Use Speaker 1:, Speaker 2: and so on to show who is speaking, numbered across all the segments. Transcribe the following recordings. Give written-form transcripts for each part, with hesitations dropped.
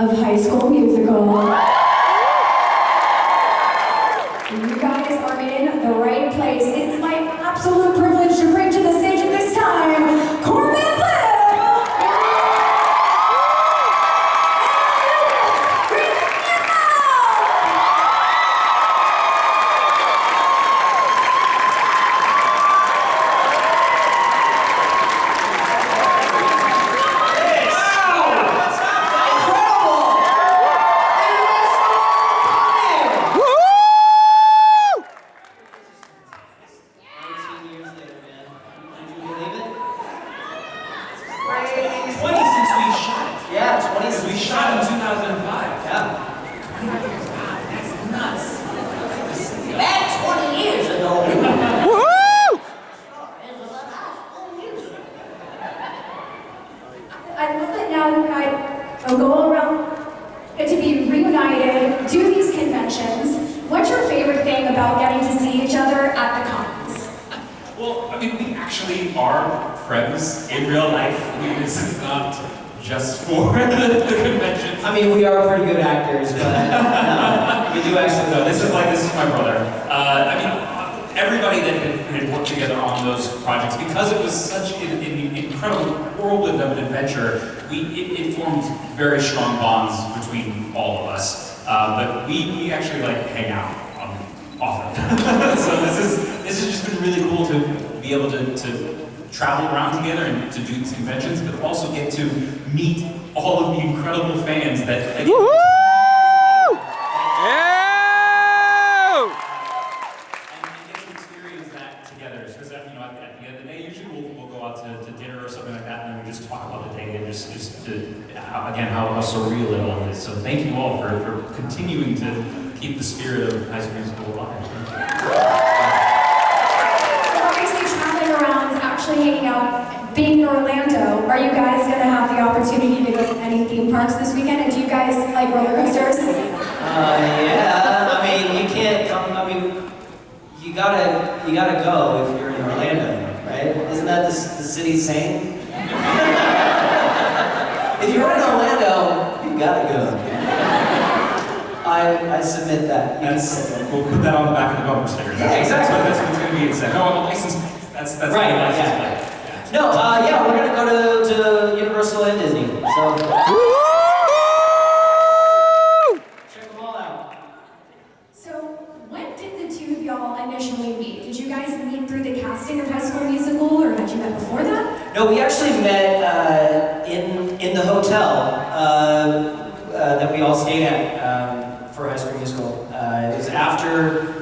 Speaker 1: of High School Musical. You guys are in the right place. It's my absolute privilege to bring to the stage at this time, Corbin, Bleu! I love that now you guys go around, get to be reunited, do these conventions. What's your favorite thing about getting to see each other at the cons?
Speaker 2: Well, I mean, we actually are friends in real life. This is not just for the conventions.
Speaker 3: I mean, we are pretty good actors, but we do actually.
Speaker 2: No, this is my brother. I mean, everybody that had worked together on those projects, because it was such an incredible whirlwind of an adventure, it formed very strong bonds between all of us. But we actually hang out often. So this has just been really cool to be able to travel around together and to do these conventions, but also get to meet all of the incredible fans that.
Speaker 4: Woohoo! Yeah!
Speaker 2: And get to experience that together, because at the end of the day, usually we'll go out to dinner or something like that, and then we just talk about the day and just again how surreal it all is. So thank you all for continuing to keep the spirit of High School Musical alive.
Speaker 1: Hanging out, being in Orlando, are you guys going to have the opportunity to go to any theme parks this weekend? And do you guys like roller coasters?
Speaker 3: Yeah, I mean, you can't come, I mean, you gotta go if you're in Orlando, right? Isn't that the city's saying? If you're in Orlando, you gotta go. I submit that.
Speaker 2: We'll put that on the back of the bumper sticker.
Speaker 3: Yeah, exactly.
Speaker 2: That's what's going to be instead. No, the license. That's
Speaker 3: right.
Speaker 2: The license
Speaker 3: Yeah.
Speaker 2: plate.
Speaker 3: No, yeah, we're gonna go to Universal and Disney. So check them all out.
Speaker 1: So when did the two of y'all initially meet? Did you guys meet through the casting of High School Musical, or had you met before that?
Speaker 3: No, we actually met in the hotel that we all stayed at for High School Musical. It was after.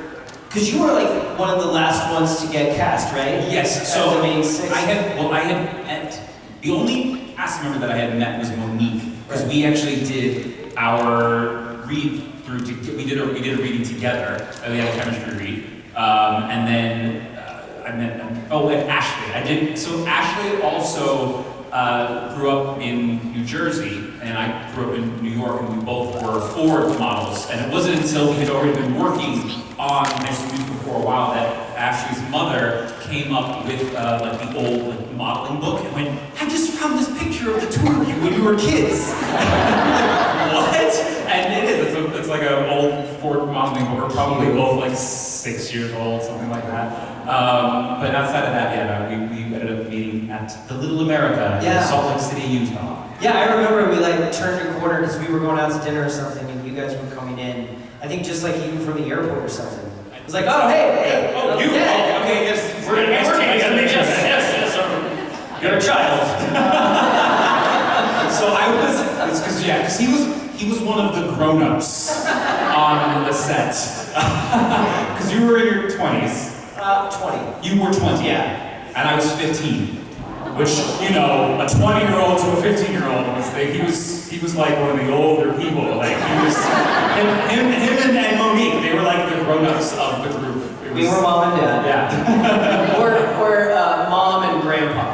Speaker 3: Because you were one of the last ones to get cast, right?
Speaker 2: Yes. So I had met. The only cast member that I had met was Monique, because we actually did our read through. We did a reading together. We had a chemistry read, and then I met. And Ashley. I did. So Ashley also grew up in New Jersey, and I grew up in New York, and we both were Ford models. And it wasn't until we had already been working on High School Musical for a while that Ashley's mother came up with the old modeling book and went, "I just found this picture of the two of you when you were kids." What? And it is. It's like an old Ford modeling book. We're probably both 6 years old, something like that. But outside of that, yeah, we ended up meeting at the Little America in Salt Lake City, Utah.
Speaker 3: Yeah, I remember we turned a corner because we were going out to dinner or something, and you guys were coming in. I think just even from the airport or something. It was oh, hey.
Speaker 2: Oh, you?
Speaker 3: Yeah.
Speaker 2: Oh, okay, yes.
Speaker 3: We're going to meet you. Yes. You're a child.
Speaker 2: So I was, because he was one of the grown-ups on the set. Because you were in your 20s.
Speaker 3: 20.
Speaker 2: You were 20.
Speaker 3: Yeah.
Speaker 2: And I was 15. Which, a 20-year-old to a 15-year-old he was like one of the older people. He was him and Monique, they were the grown-ups of the group.
Speaker 3: We were mom and dad.
Speaker 2: Yeah.
Speaker 3: Or mom and grandpa.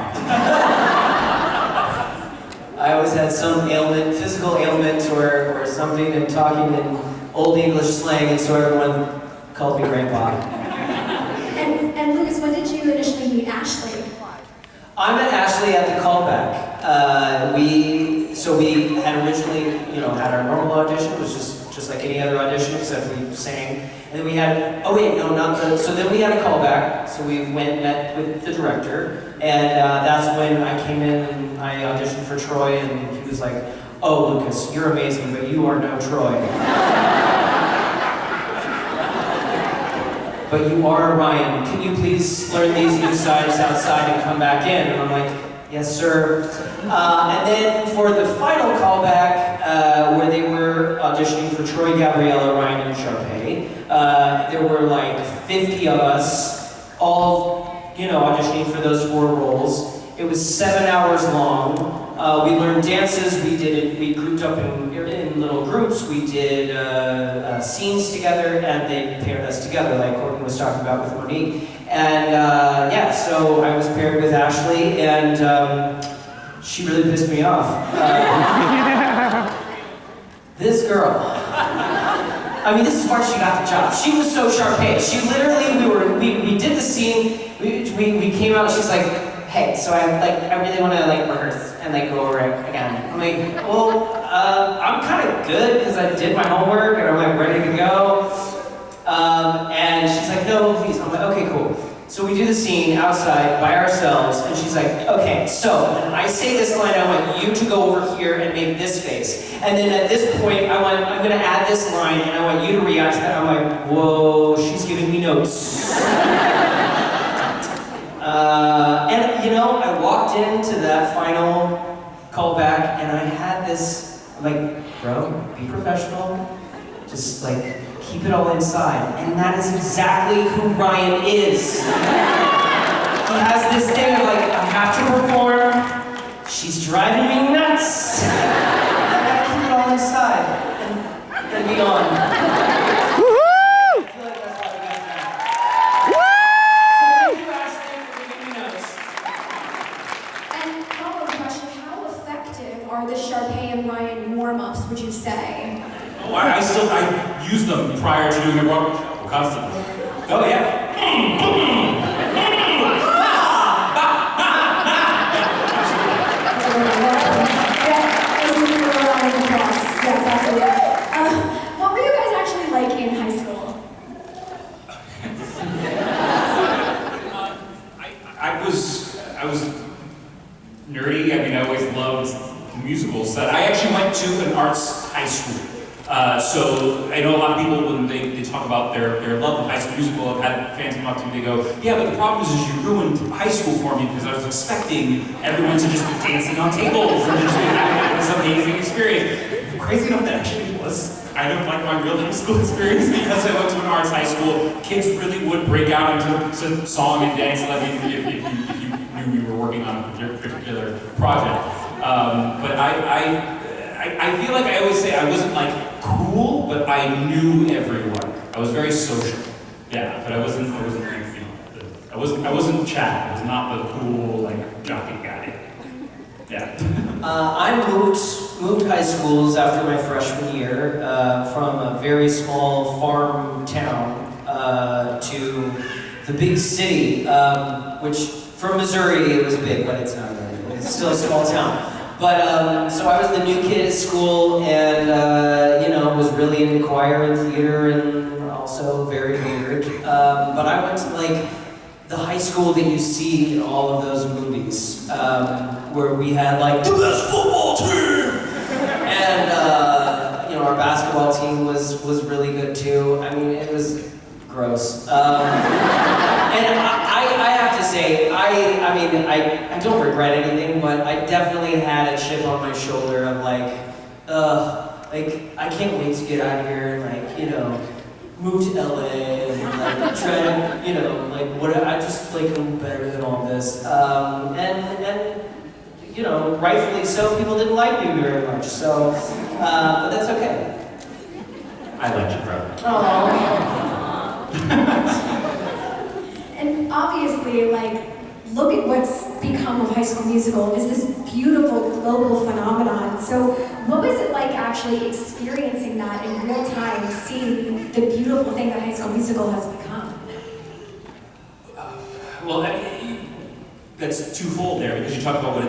Speaker 3: I always had some ailment, physical ailment or something, and talking in old English slang, and so everyone called me grandpa.
Speaker 1: And Lucas, when did you initially meet Ashley?
Speaker 3: I met Ashley at the callback. So we had originally, had our normal audition, it was just like any other audition, except we sang. And then we had, oh wait, no, not the, so then we had a callback. So we went and met with the director, and that's when I came in and I auditioned for Troy, and he was like, oh, Lucas, you're amazing, but you are no Troy. But you are Ryan. Can you please learn these new sides outside and come back in? And I'm like, yes, sir. And then for the final callback, where they were auditioning for Troy, Gabriella, Ryan, and Sharpay, there were like 50 of us, all, auditioning for those 4 roles. It was 7 hours long. We learned dances. We grouped up in little groups. We did scenes together, and they paired us together, like Corbin was talking about with Monique. And so I was paired with Ashley, and she really pissed me off. This girl. I mean, this is why she got the job. She was so sharp-paced. She literally, we did the scene. We came out. She's like, hey, so I really want to rehearse and go over it again. I'm like, well, I'm kind of good because I did my homework and I'm ready to go. And she's like, no, please. I'm like, okay, cool. So we do the scene outside by ourselves, and she's like, okay, so when I say this line, I want you to go over here and make this face. And then at this point, I'm gonna add this line, and I want you to react to that. I'm like, whoa, she's giving me notes. I walked into that final callback, and I had this, I'm like, bro, be professional, just keep it all inside. And that is exactly who Ryan is. He has this thing of I have to perform, she's driving me nuts. I gotta keep it all inside and be on.
Speaker 1: Are the Sharpay and Ryan warm-ups, would you say?
Speaker 2: Oh, I use them prior to doing the warm constantly. Oh yeah.
Speaker 1: Yes, absolutely. What were you guys actually like in high school?
Speaker 2: I was nerdy. I mean, I always loved musicals. That I actually went to an arts high school. So I know a lot of people, when they talk about their love of High School Musical, I've had fans come up to me, they go, yeah, but the problem is you ruined high school for me because I was expecting everyone to just be dancing on tables and just be having this amazing experience. Crazy enough, that actually was kind of like my real high school experience because I went to an arts high school. Kids really would break out into song and dance if you knew we were working on a particular project. But I feel like I always say I wasn't cool, but I knew everyone. I was very social. Yeah, but I wasn't Chad. I was not the cool jockey guy. Yeah.
Speaker 3: I moved high schools after my freshman year from a very small farm town to the big city, which from Missouri it was big, but it's not really. It's still a small town. But so I was the new kid at school, and was really into choir and theater, and also very weird. But I went to the high school that you see in all of those movies, where we had the best football team, and our basketball team was really good too. I mean, it was gross. And I have to say, I don't regret anything, but I definitely had a chip on my shoulder of I can't wait to get out of here and move to LA and try to, I just I'm better than all this. And rightfully so, people didn't like me very much. So, but that's okay.
Speaker 2: I liked you, bro.
Speaker 1: And obviously, look at what's become of High School Musical is this beautiful global phenomenon. So what was it like actually experiencing that in real time, seeing the beautiful thing that High School Musical has become?
Speaker 2: Well, that's twofold there, because you talk about what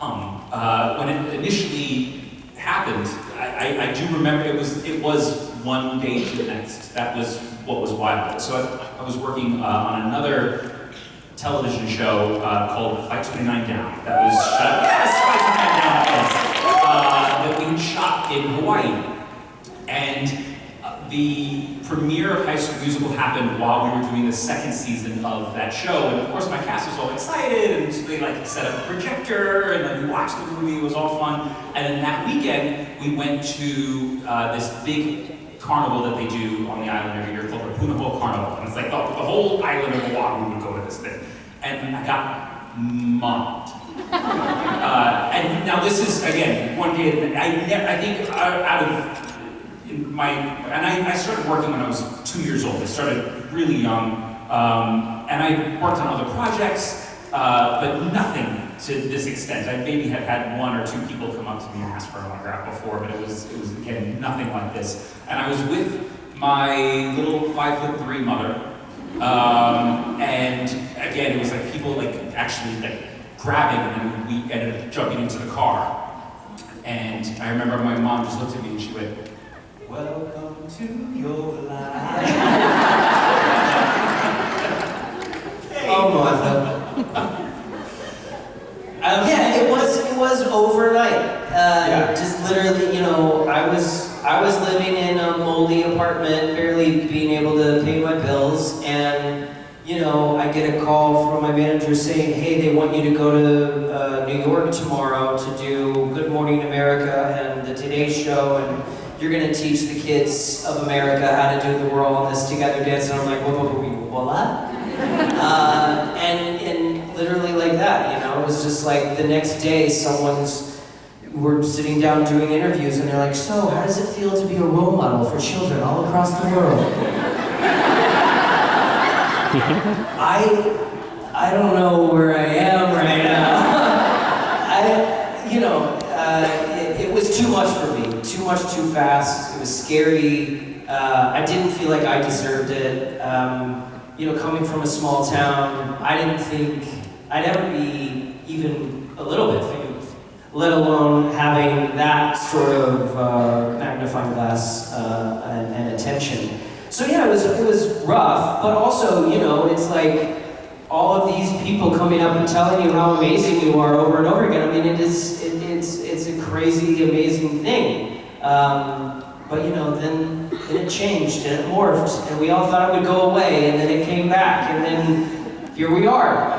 Speaker 2: When it initially happened, I do remember it was one day to the next. That was what was wild. So I was working on another television show called Flight 29 Down. That was shot. Yes, Flight 29 Down. Yes. That we had shot in Hawaii, and the premiere of High School Musical happened while we were doing the second season of that show, and of course my cast was all excited, and so they like set up a projector, and then we watched the movie. It was all fun. And then that weekend we went to this big carnival that they do on the island every year called the Punahou Carnival, and it's like the whole island of Oahu would go to this thing, and I got mobbed. And now this is again one day. I think out of I started working when I was 2 years old. I started really young, and I worked on other projects, but nothing to this extent. I maybe had one or two people come up to me and ask for an autograph before, but it was again nothing like this. And I was with my little 5'3" mother, and again it was like people like actually like grabbing, and then we ended up jumping into the car. And I remember my mom just looked at me and she went, "Welcome to your life." Hey.
Speaker 3: Oh, Martha. Yeah, it was overnight. Just literally, I was living in a moldy apartment, barely being able to pay my bills, and I get a call from my manager saying, "Hey, they want you to go to New York tomorrow to do Good Morning America and the Today Show, and you're going to teach the kids of America how to do the We're All in This Together dance." And I'm like, what? And literally like that, it was just like the next day we're sitting down doing interviews, and they're like, "So, how does it feel to be a role model for children all across the world?" I don't know where I am right now. It was too much for me. Too much, too fast. It was scary. I didn't feel like I deserved it. Coming from a small town, I didn't think I'd ever be even a little bit famous, let alone having that sort of magnifying glass and attention. So yeah, it was rough, but also, it's like all of these people coming up and telling you how amazing you are over and over again. I mean, it's a crazy, amazing thing. But then it changed and it morphed, and we all thought it would go away, and then it came back, and then here we are.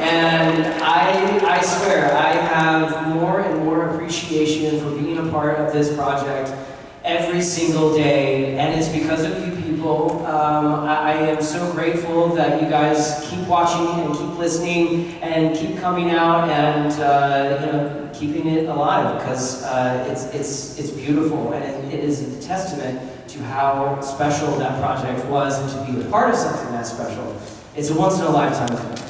Speaker 3: And I swear, I have more and more appreciation for being a part of this project every single day, and it's because of you people. I am so grateful that you guys keep watching and keep listening and keep coming out and keeping it alive, because it's beautiful, and it is a testament to how special that project was, and to be a part of something that special. It's a once in a lifetime thing.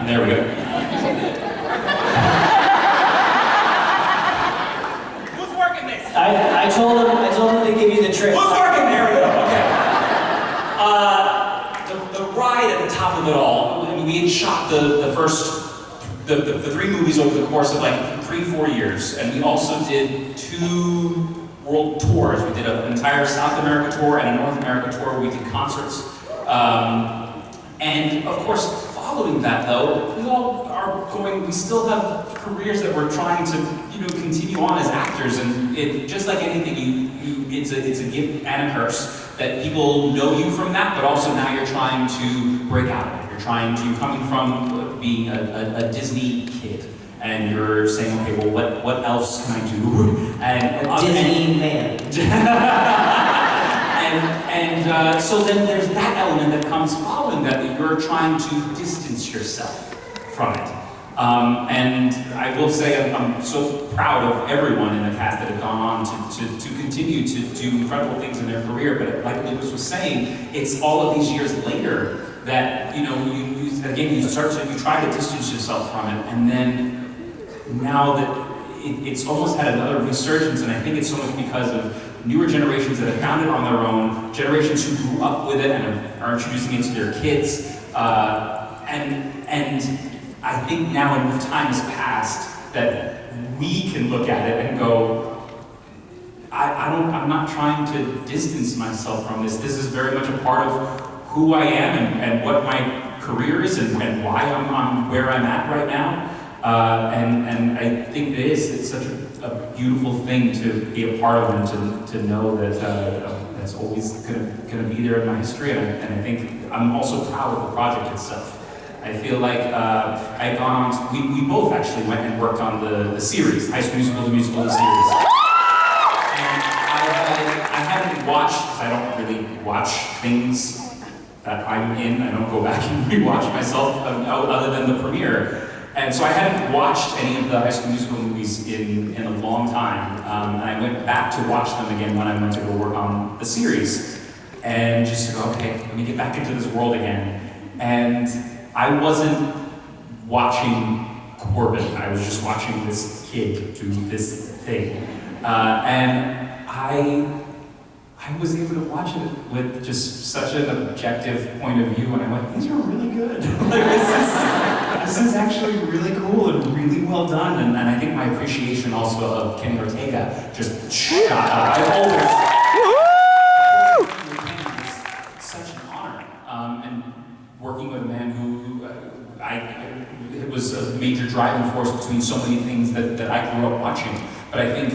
Speaker 2: There we go. Who's working this?
Speaker 3: I told him to give you the trick.
Speaker 2: Who's working? There we go. Okay. The ride at the top of it all. I mean, we had shot the three movies over the course of like 3-4 years, and we also did 2 world tours. We did an entire South America tour and a North America tour. We did concerts, and of course, following that though, we still have careers that we're trying to, continue on as actors, and just like anything, it's a gift and a curse that people know you from that, but also now you're trying to break out of it. You're coming from being a Disney kid, and you're saying, okay, well, what else can I do? And
Speaker 3: Disney man.
Speaker 2: So then there's that element that comes following that you're trying to distance yourself from it. And I will say I'm so proud of everyone in the cast that have gone on to continue to do incredible things in their career. But like Lucas was saying, it's all of these years later that you try to distance yourself from it, and then now that it's almost had another resurgence, and I think it's so much because of newer generations that have found it on their own, generations who grew up with it and are introducing it to their kids, and I think now enough time has passed that we can look at it and go, I'm not trying to distance myself from this. This is very much a part of who I am and what my career is and why I'm where I'm at right now. And I think it's such a beautiful thing to be a part of and to know that that's always gonna be there in my history. And I think I'm also proud of the project itself. I feel like I had gone on to, we both actually went and worked on the series, High School Musical, the musical, the series. And I hadn't watched, because I don't really watch things that I'm in. I don't go back and rewatch myself other than the premiere. And so I hadn't watched any of the High School Musical movies in a long time. And I went back to watch them again when I went to go work on the series. And just to go, okay, let me get back into this world again. And I wasn't watching Corbin. I was just watching this kid do this thing. And I was able to watch it with just such an objective point of view, and I went, these are really good. Like, this is actually really cool and really well done, and I think my appreciation also of Kenny Ortega just shot up. I always... It's such an honor, and working with a man who it was a major driving force between so many things that I grew up watching, but I think,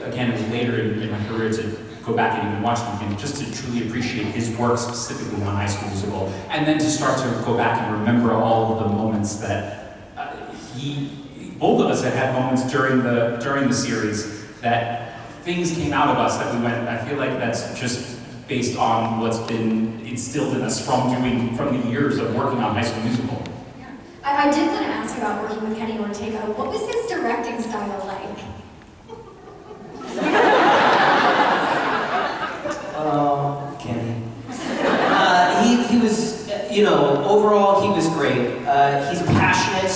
Speaker 2: again, it was later in my career to go back and even watch them again, just to truly appreciate his work specifically on High School Musical, and then to start to go back and remember all of the moments that both of us had moments during the series that things came out of us that we went, I feel like that's just based on what's been instilled in us from the years of working on High School Musical.
Speaker 1: Yeah. I did want to ask about working with Kenny Ortega. What was his directing style like?
Speaker 3: Kenny. He was, overall he was great. He's passionate,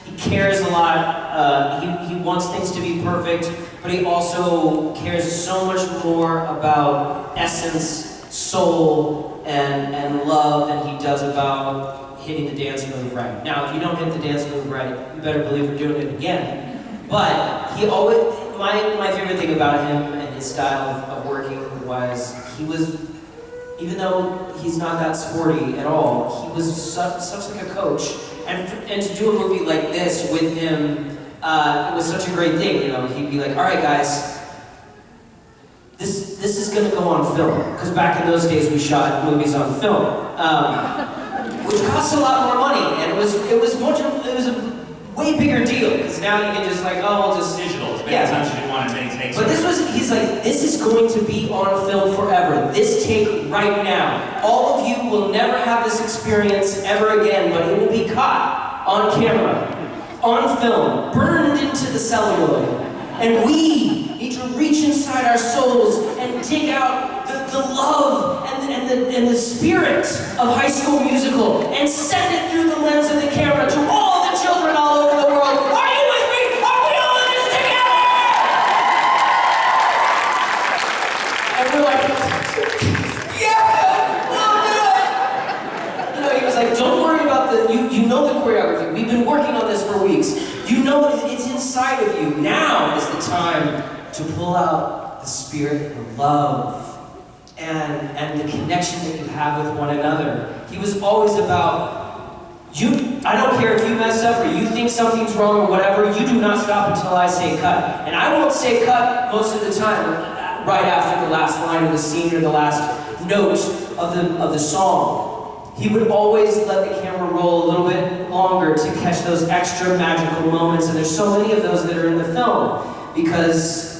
Speaker 3: he cares a lot, he wants things to be perfect, but he also cares so much more about essence, soul, and love than he does about hitting the dance move right. Now, if you don't hit the dance move right, you better believe we're doing it again. But he always, my favorite thing about him and his style of working was, even though he's not that sporty at all, he was such like a coach. And to do a movie like this with him, it was such a great thing. He'd be like, all right, guys, this is gonna go on film. Because back in those days, we shot movies on film, which cost a lot more money, and it was a way bigger deal. Because now you can just we'll just
Speaker 2: Digital.
Speaker 3: Yeah.
Speaker 2: Sometimes you didn't want to take.
Speaker 3: But he's like, this is going to be on film forever. This take right now. All of you will never have this experience ever again, but it will be caught on camera, on film, burned into the celluloid. And we need to reach inside our souls and dig out the love and the spirit of High School Musical and send it through the lens of the camera to all the children all over the world. Are you with me? Are we all in this together? And we're like, yeah, we'll do it. He was like, don't worry about you know the choreography. We've been working on this for weeks. You know it's inside of you. Now is the time to pull out the spirit and the love and the connection that you have with one another. He was always about, I don't care if you mess up or you think something's wrong or whatever, you do not stop until I say cut. And I won't say cut most of the time, right after the last line of the scene or the last note of the song. He would always let the camera roll a little bit longer to catch those extra magical moments, and there's so many of those that are in the film, because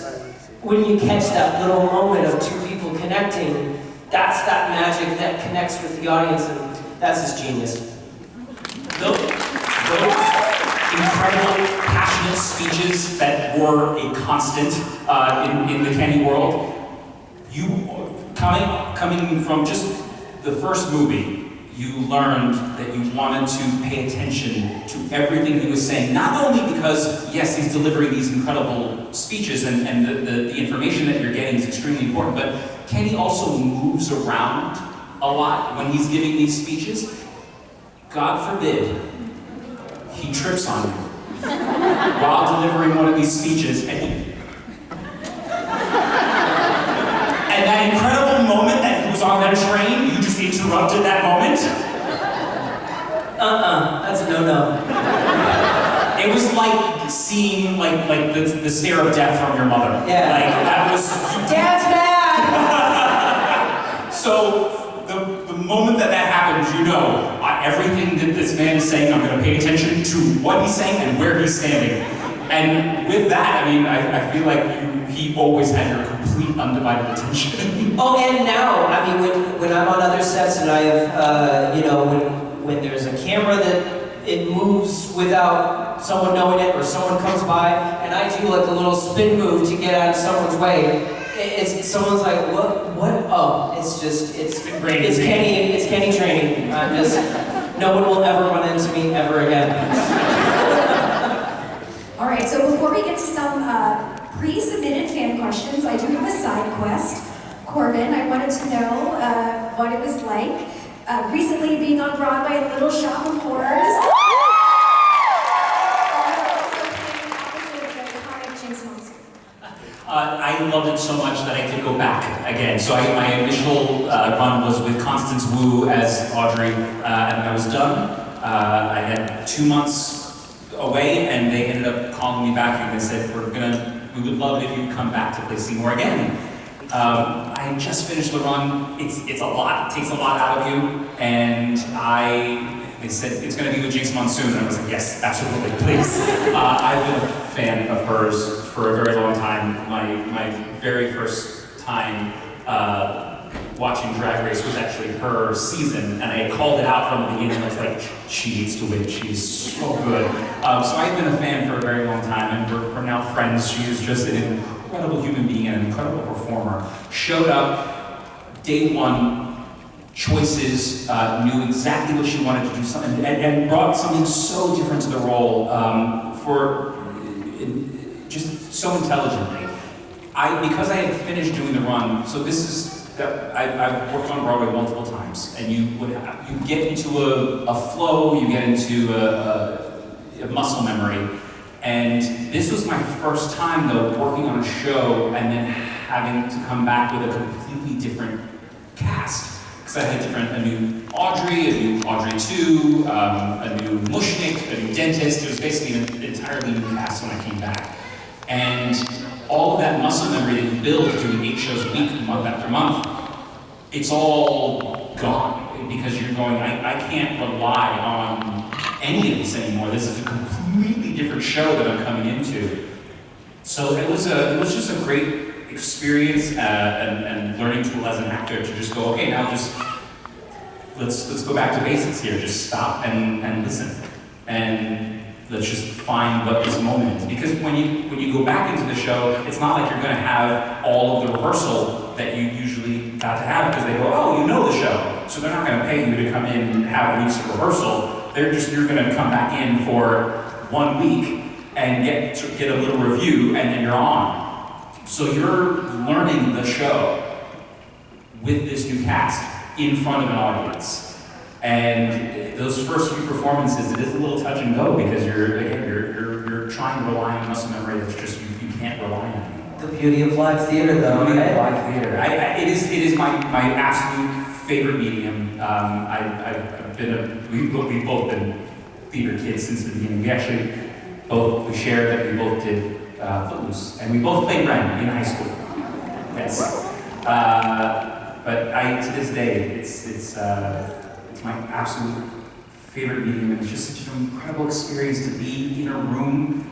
Speaker 3: when you catch that little moment of two people connecting, that's that magic that connects with the audience, and that's his genius.
Speaker 2: Those incredible, passionate speeches that were a constant in the Kenny world, you coming from just the first movie, you learned that you wanted to pay attention to everything he was saying, not only because, yes, he's delivering these incredible speeches and the information that you're getting is extremely important, but Kenny also moves around a lot when he's giving these speeches. God forbid he trips on you while delivering one of these speeches, and that incredible moment that he was on that train, you just interrupted that moment.
Speaker 3: That's a no-no.
Speaker 2: It was like seeing like the stare of death from your mother.
Speaker 3: Yeah.
Speaker 2: Like that was.
Speaker 3: Dad's mad!
Speaker 2: So the moment that happens, you know everything that this man is saying. I'm going to pay attention to what he's saying and where he's standing. And with that, I mean, I feel like he always had your complete undivided attention.
Speaker 3: Oh, and now, I mean, when I'm on other sets and I have, you know, when there's a camera that it moves without someone knowing it, or someone comes by and I do like a little spin move to get out of someone's way, someone's like, what? Oh, it's Kenny training. No one will ever run into me ever again.
Speaker 1: All right, so before we get to some pre-submitted fan questions, I do have a side quest. Corbin, I wanted to know what it was like recently being on Broadway at Little Shop of Horrors.
Speaker 2: I loved it so much that I did go back again. So my initial run was with Constance Wu as Audrey, and I was done. I had 2 months away, and they ended up calling me back, and they said, we would love it if you come back to play Seymour again. I had just finished the run. It's a lot. It takes a lot out of you, and they said it's going to be with Jinx Monsoon, and I was like, yes, absolutely, please. I've been a fan of hers for a very long time. My very first time watching Drag Race was actually her season, and I had called it out from the beginning. I was like, she needs to win. She's so good. So I've been a fan for a very long time, and we're now friends. She is just an incredible human being and an incredible performer. Showed up day one. Choices, knew exactly what she wanted to do, something, and brought something so different to the role, just so intelligently. Because I had finished doing the run, so this is, I've worked on Broadway multiple times, and you get into a flow, you get into a muscle memory, and this was my first time though working on a show and then having to come back with a completely different cast. Because I had a new Audrey, a new Audrey 2, a new Mushnik, a new dentist. It was basically an entirely new cast when I came back. And all of that muscle memory that you build doing 8 shows a week, month after month, it's all gone. Because you're going, I can't rely on any of this anymore. This is a completely different show that I'm coming into. So it was just a great experience and learning tool as an actor to just go, okay, now just let's go back to basics here. Just stop and listen, and let's just find what this moment is. Because when you go back into the show, it's not like you're going to have all of the rehearsal that you usually got to have, because they go, oh, you know the show, so they're not going to pay you to come in and have weeks of rehearsal. You're going to come back in for 1 week and get a little review, and then you're on. So you're learning the show with this new cast in front of an audience. And those first few performances, it is a little touch and go, because you're trying to rely on muscle memory that's just, you can't rely on.
Speaker 3: The beauty of live theater, though.
Speaker 2: The beauty of live theater. It is my absolute favorite medium. We've both been theater kids since the beginning. We shared that we both did Footloose, and we both played Ren in high school. Yes. But to this day, it's my absolute favorite medium, and it's just such an incredible experience to be in a room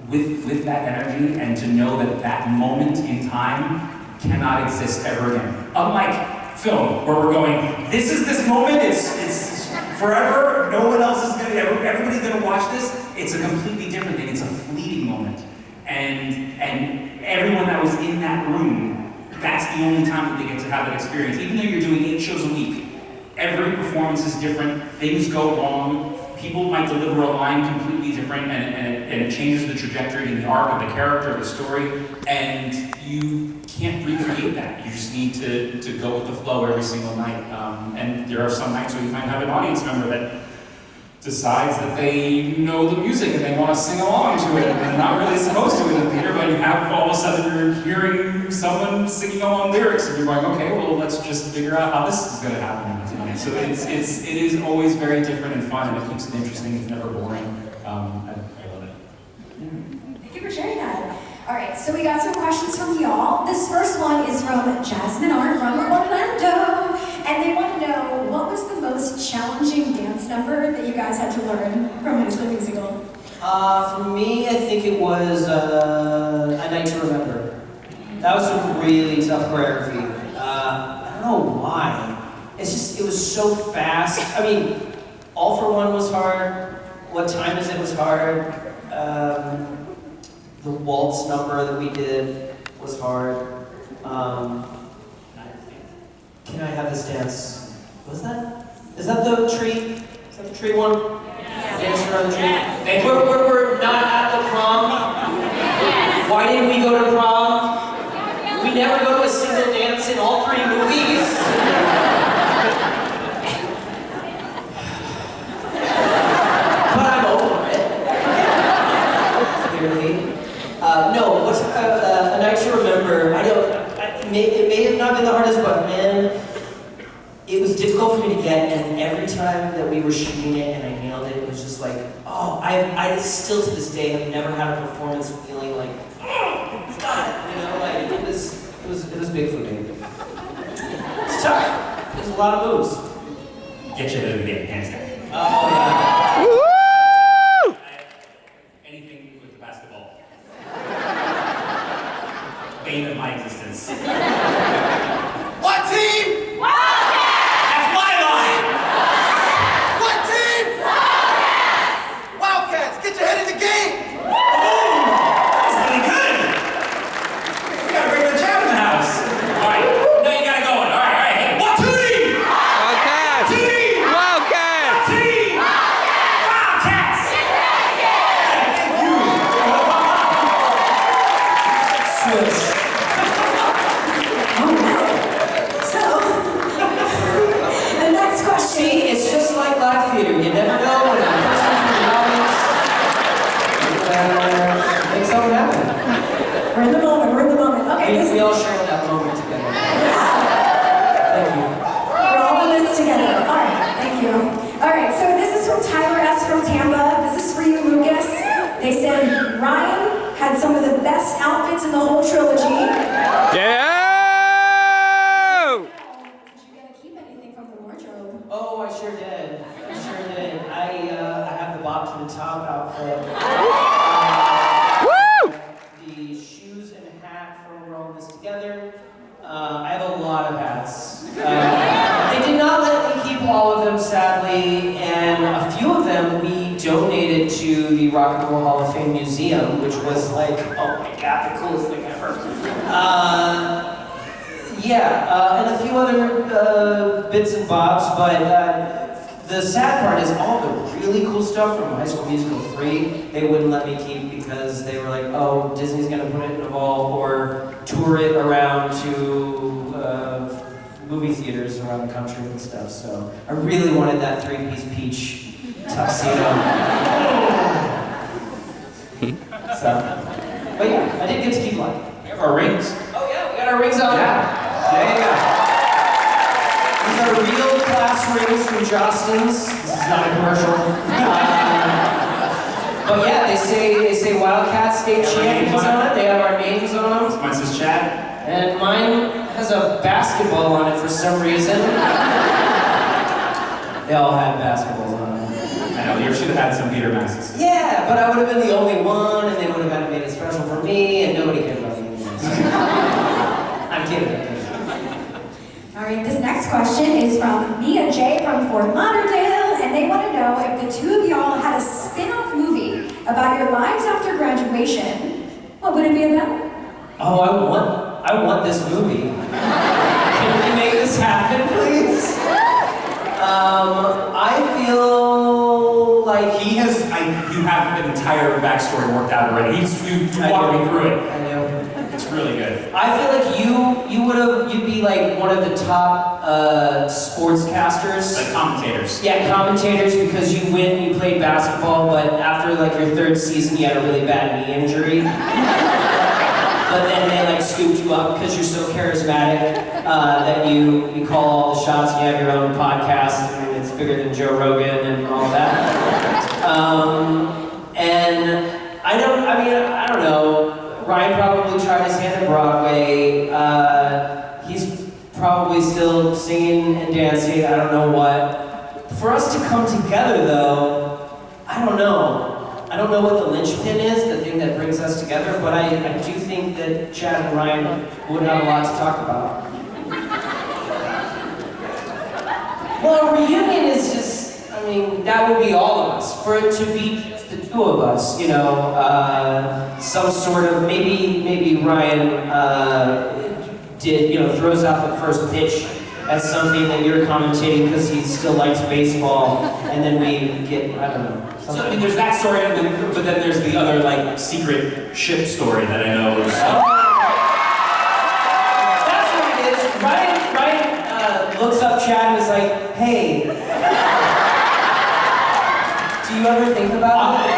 Speaker 2: with that energy, and to know that moment in time cannot exist ever again. Unlike film, where we're going, this is this moment, it's forever, no one else is everybody's gonna watch this. It's a completely different thing, it's a fleeting moment. And everyone that was in that room, that's the only time that they get to have that experience. Even though you're doing 8 shows a week, every every performance is different, things go wrong, people might deliver a line completely different, and it changes the trajectory and the arc of the character, of the story, and you can't recreate that. You just need to go with the flow every single night. And there are some nights where you might have an audience member that decides that they know the music and they want to sing along to it, and they're not really supposed to in the theater, but you have all of a sudden you're hearing someone singing along lyrics, and you're going, okay, well, let's just figure out how this is going to happen tonight. So it is always very different and fun, and it keeps it interesting. It's never boring. I love it.
Speaker 1: Thank you for sharing that. All right, so we got some questions from y'all. This first one is from Jasmine R. from Orlando, and they want to know, what was the most challenging dance number that you guys had to learn from High School Musical?
Speaker 3: For me, I think it was A Night to Remember. That was a really tough choreography. I don't know why. It's just, it was so fast. I mean, All for One was hard. What Time Is It was hard. The waltz number that we did was hard. Can I Have This Dance? Is that the tree? Is that the tree one? Yeah. Dance around the tree. We're not at the prom. Why didn't we go to prom? We never go to a single dance in all 3 movies. But I'm over it. Clearly. No, what's A Night to Remember? It may have not been the hardest, but man, it was difficult for me to get, and every time that we were shooting it and I nailed it, it was just like, oh, I still to this day have never had a performance feeling like, oh, God, you know, like it was big for me. It's tough. There's a lot of moves.
Speaker 2: Get you to the hands down.
Speaker 3: Oh yeah.
Speaker 4: Woo!
Speaker 2: Anything with the basketball. Bane of my existence.
Speaker 4: What team?
Speaker 2: That's my line!
Speaker 4: What team? Wildcats, get your head in the game!
Speaker 2: That's really good! We got a regular chat in the house. Alright, now you got it going. Alright, hey, what team?
Speaker 4: Wildcats!
Speaker 2: Team!
Speaker 4: Wildcats!
Speaker 2: Team! Wildcats! Thank you!
Speaker 3: Switch.
Speaker 1: So, the next question.
Speaker 3: See, it's just like live theater. You never know when a person from the audience makes something happen.
Speaker 1: We're in the moment. Okay,
Speaker 3: We all share that moment together. Thank you.
Speaker 1: we're all in this together. All right, thank you. All right, so this is from Tyler S. from Tampa. This is for you, Lucas. They said Ryan had some of the best outfits in the whole trilogy.
Speaker 4: Yeah!
Speaker 1: Did you get to keep anything from the wardrobe?
Speaker 3: Oh, I sure did. I have the bob to the top outfit.
Speaker 4: Woo!
Speaker 3: The shoes and hat from we're all in this together. I have a lot of hats. They did not let me keep all of them, sadly, and a few of them we donated to the Rock and Roll Hall of Fame Museum, which was like, oh my God, the coolest thing ever. And a few other bits and bobs, but the sad part is all the really cool stuff from High School Musical 3, they wouldn't let me keep because they were like, oh, Disney's gonna put it in a vault or tour it around to movie theaters around the country and stuff, so I really wanted that 3-piece peach tuxedo. But yeah, I did get to keep one.
Speaker 2: We have our rings.
Speaker 3: Oh yeah, we got our rings on.
Speaker 2: Yeah.
Speaker 3: These are real class rings from Jostens. This is not a commercial. But yeah, they say Wildcat State Champions on it. They have our names on them.
Speaker 2: Mine says Chad.
Speaker 3: And mine has a basketball on it for some reason. They all had basketballs on it.
Speaker 2: I know, you should have had some Peter masks.
Speaker 3: Yeah, but I would have been the only one, and they would have had to make it special for me, and nobody cared about me anymore. So. I'm kidding.
Speaker 1: All right, this next question is from Mia J. from Fort Lauderdale, and they want to know if the two of y'all had a spin-off movie about your lives after graduation, what would it be about?
Speaker 3: Oh, I want this movie. Can we make this happen, please? like
Speaker 2: He has, you have an entire backstory worked out already. You walked me through it.
Speaker 3: I know.
Speaker 2: It's really good.
Speaker 3: I feel like you'd be like one of the top sportscasters.
Speaker 2: Like commentators.
Speaker 3: Yeah, commentators, because you played basketball, but after like your third season, you had a really bad knee injury. But then they like scooped you up because you're so charismatic that you call all the shots. And you have your own podcast, and it's bigger than Joe Rogan and all that. And I don't know. Ryan probably tried his hand at Broadway. He's probably still singing and dancing. I don't know what. For us to come together, though, I don't know. I don't know what the linchpin is, the thing that brings us together, but I do think that Chad and Ryan would have a lot to talk about. Well, a reunion is just, I mean, that would be all of us. For it to be just the two of us, you know, some sort of, maybe Ryan throws out the first pitch as something that you're commentating because he still likes baseball, and then we get, I don't know.
Speaker 2: So, I mean, there's that story, but then there's the other, like, secret ship story that I know is...
Speaker 3: That's what it is. Ryan looks up Chad and is like, hey, do you ever think about it?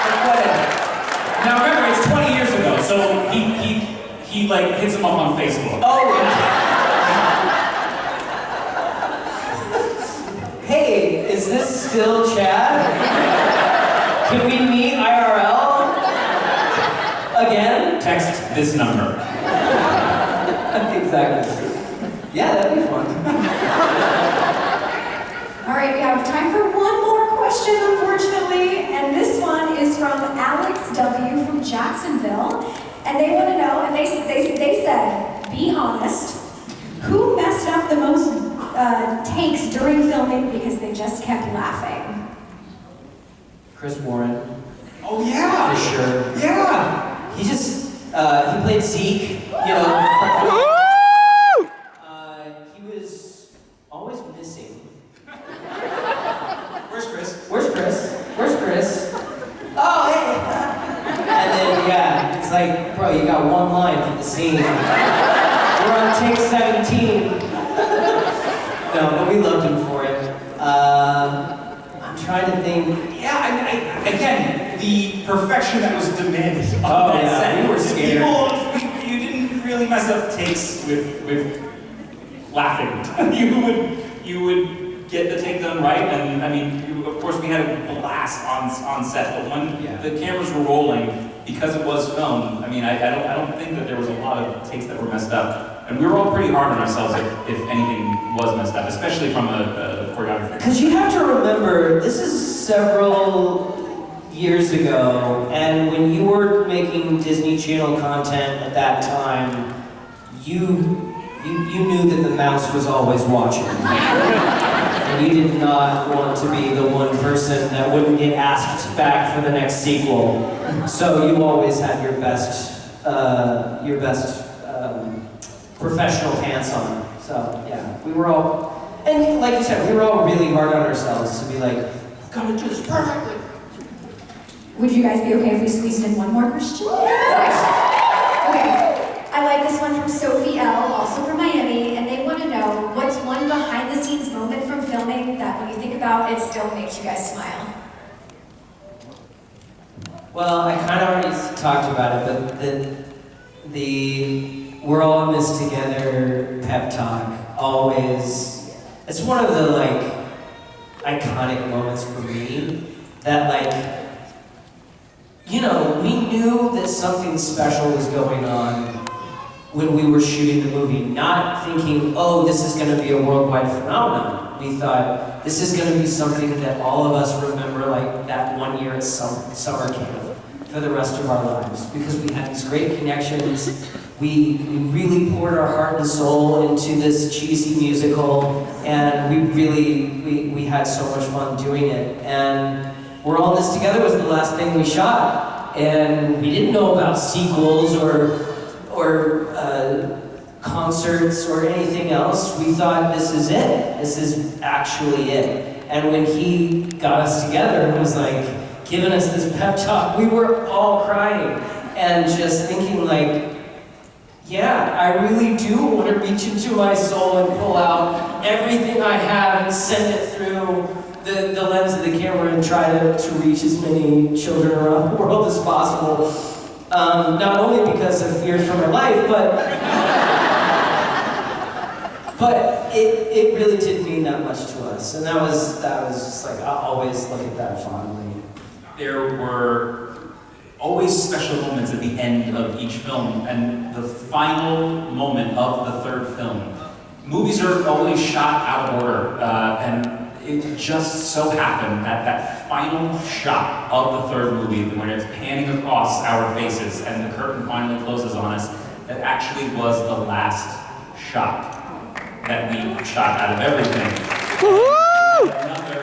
Speaker 3: Like, what if?
Speaker 2: Now remember, it's 20 years ago, so he like, hits him up on Facebook.
Speaker 3: Oh, yeah. Hey, is this still Chad? Can we meet IRL? Again?
Speaker 2: Text this number.
Speaker 3: Exactly. Yeah, that'd be fun.
Speaker 1: All right, we have time for one more question, unfortunately, and this one is from Alex W. from Jacksonville, and they want to know, and they said, be honest, who messed up the most takes during filming because they just kept laughing?
Speaker 3: Chris Warren.
Speaker 2: Oh yeah!
Speaker 3: For sure.
Speaker 2: Yeah!
Speaker 3: He just, he played Zeke, you know. He was always missing.
Speaker 2: Where's Chris?
Speaker 3: Where's Chris? Where's Chris? Oh, hey! And then, yeah, it's like, bro, you got one line for the scene. We're on take 17. No, but we loved him for it. I'm trying to think.
Speaker 2: Yeah, I again, the perfection that was demanded.
Speaker 3: Oh, yeah, we were scared.
Speaker 2: You didn't really mess up takes with laughing. You would get the take done right, and I mean, of course, we had a blast on set. But when the cameras were rolling, because it was filmed, I mean, I don't think that there was a lot of takes that were messed up. And we were all pretty hard on ourselves if anything was messed up, especially from a choreography.
Speaker 3: Because you have to remember, this is several years ago, and when you were making Disney Channel content at that time, you knew that the mouse was always watching. And you did not want to be the one person that wouldn't get asked back for the next sequel. So you always had your best professional pants on. So yeah, we were all, and like you said, we were all really hard on ourselves to be like, we're gonna do this perfectly.
Speaker 1: Would you guys be okay if we squeezed in one more question?
Speaker 3: Yes.
Speaker 1: Okay, I like this one from Sophie L., also from Miami, and they want to know, what's one behind-the-scenes moment from filming that when you think about it still makes you guys smile?
Speaker 3: Well, I kind of already talked about it, but the we're all in this together pep talk, always, it's one of the like iconic moments for me that like, you know, we knew that something special was going on when we were shooting the movie, not thinking, oh, this is going to be a worldwide phenomenon. We thought, this is going to be something that all of us remember, like that one year at summer camp for the rest of our lives, because we had these great connections. We really poured our heart and soul into this cheesy musical, and we had so much fun doing it. And We're All in This Together was the last thing we shot, and we didn't know about sequels or concerts or anything else. We thought, this is it. This is actually it. And when he got us together and was like giving us this pep talk, we were all crying and just thinking like, yeah, I really do want to reach into my soul and pull out everything I have and send it through the lens of the camera and try to reach as many children around the world as possible. Not only because of fear for my life, but it really did mean that much to us. And that was just like, I'll always look at that fondly.
Speaker 2: There were always special moments at the end of each film, and the final moment of the third film. Movies are always shot out of order, and it just so happened that that final shot of the third movie, when it's panning across our faces and the curtain finally closes on us, that actually was the last shot that we shot out of everything. Another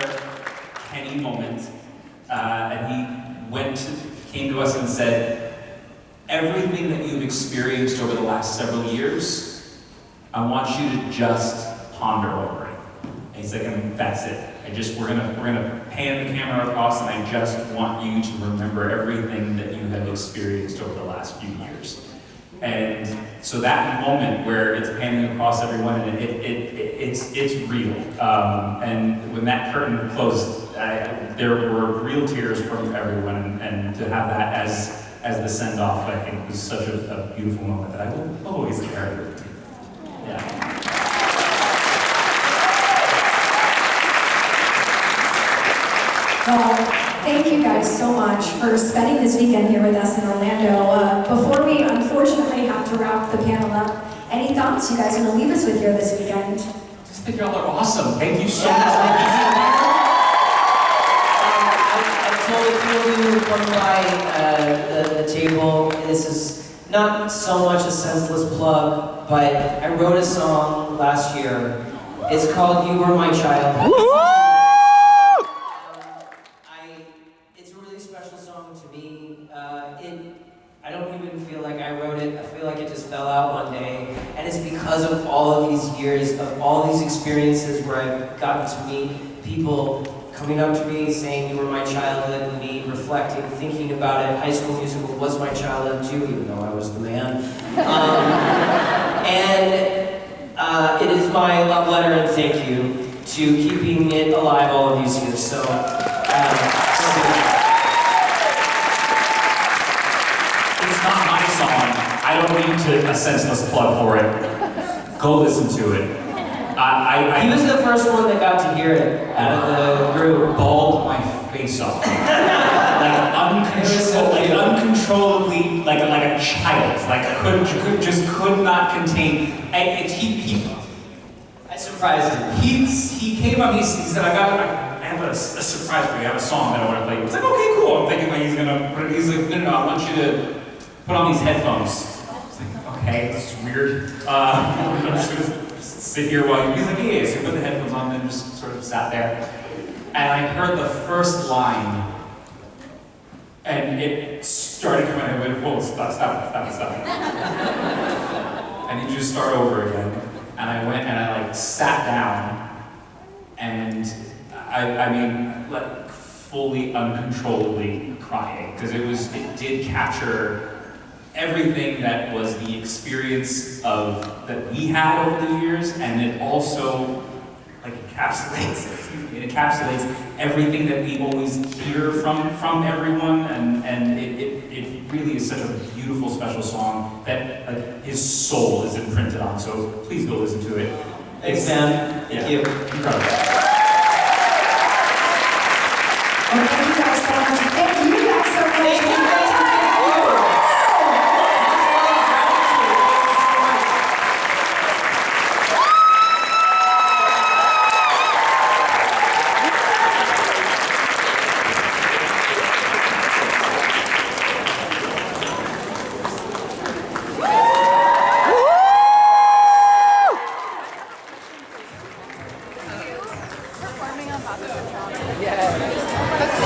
Speaker 2: Kenny moment, and he came to us and said, everything that you've experienced over the last several years, I want you to just ponder over it. And he's like, and that's it. We're gonna pan the camera across, and I just want you to remember everything that you have experienced over the last few years. And so that moment where it's panning across everyone, and it's real. And when that curtain closed, there were real tears from everyone, and to have that as the send-off, I think, was such a beautiful moment that I will always carry with me. Yeah.
Speaker 1: Well, thank you guys so much for spending this weekend here with us in Orlando. Before we unfortunately have to wrap the panel up, any thoughts you guys want to leave us with here this weekend?
Speaker 2: Just think y'all are awesome. Thank you so
Speaker 3: Yeah,
Speaker 2: much.
Speaker 3: I totally feel you come by the table. This is not so much a senseless plug, but I wrote a song last year. It's called You Were My Child. It's a really special song to me. I don't even feel like I wrote it. I feel like it just fell out one day. And it's because of all of these years, of all these experiences where I've gotten to meet people coming up to me saying you were my childhood, and me reflecting, thinking about it. High School Musical was my childhood too, even though I was the man. And it is my love letter and thank you to keeping it alive all of these years. So,
Speaker 2: It's not my song. I don't need a senseless plug for it. Go listen to it.
Speaker 3: he was the first one that got to hear it out of the group.
Speaker 2: Bawled my face off. Uncontrollably, like a child. Like could not contain.
Speaker 3: I surprised him.
Speaker 2: He came up. He said, I have a surprise for you. I have a song that I want to play. It's like, okay, cool. I'm thinking like he's like, no, I want you to put on these headphones. It's like, okay, this is weird. I'm just gonna sit here while he's like, yeah. So he put the headphones on and just sort of sat there. And I heard the first line, and it started coming out. I went, whoa, stop it. I need you to start over again. And I went and I sat down, and I mean, like fully uncontrollably crying, because it did capture everything that was the experience that we had over the years, and it also encapsulates everything that we always hear from everyone, and it really is such a beautiful, special song that his soul is imprinted on. So please go listen to it.
Speaker 3: Thanks, man. Thank you.
Speaker 2: Incredible.
Speaker 1: Well, thank you guys so much. Thank you guys so much.
Speaker 3: Thank you.
Speaker 5: Performing on top of the drum. Yeah.